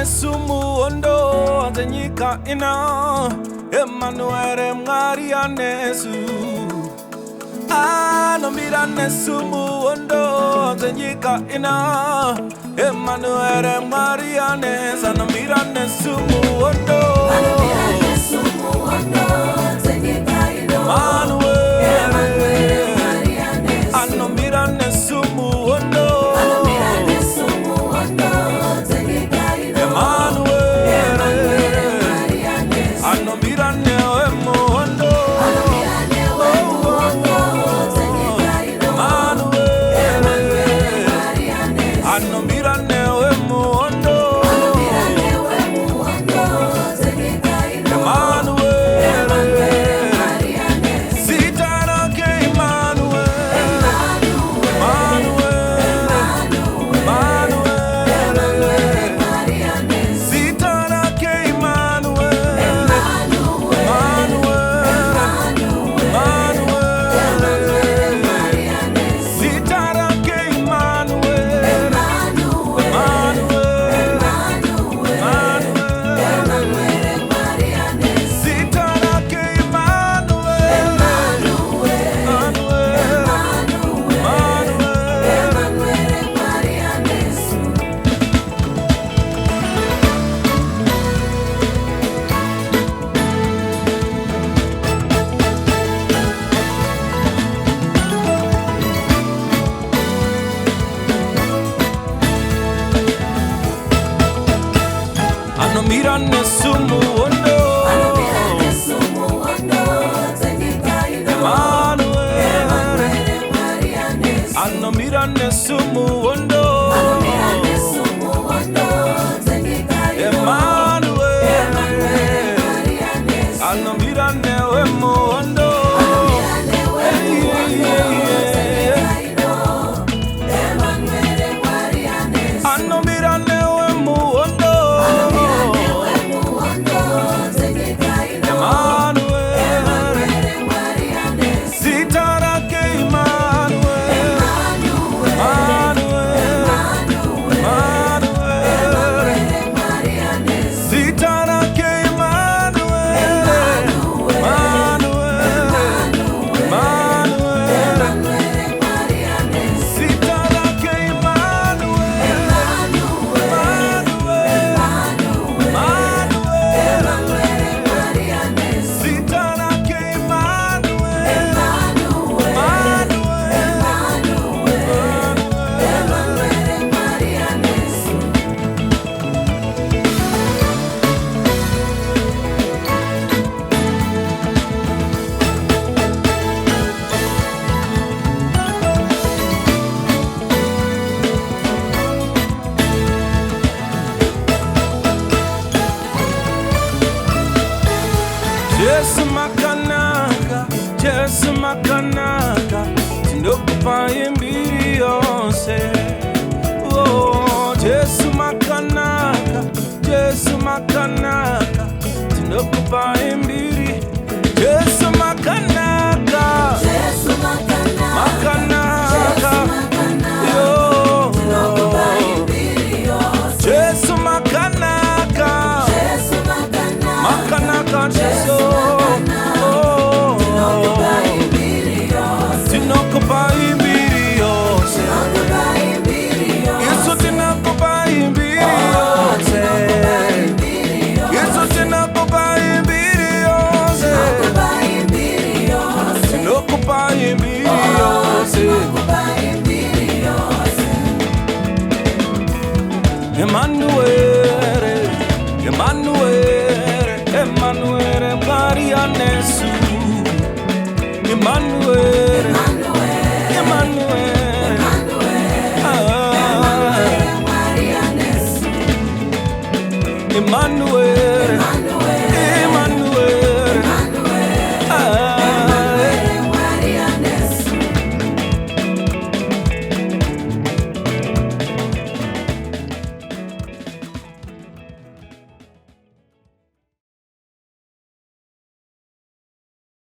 nesumu ondo azenyika ina Emmanuel Maria nesu Anomira nesumu ondo azenyika ina Emmanuel Maria nesu Anomira nesumu ondo azenyika ina Emmanuel Anomira nesumu ondo Anomira nesumu ondo azenyika ina Anomira nesumu ondo Emmanuel Anomira newe mu ondo Anomira newe mu ondo Jesu makanaka, tindokupa imbiri yonse. Oh, Jesu makanaka, tindokupa imbiri. Jesu makanaka, makanaka, yo. Jesu makanaka, makanaka, Jesu. Emmanuel Maria nesu Emmanuel Maria nesu Emmanuel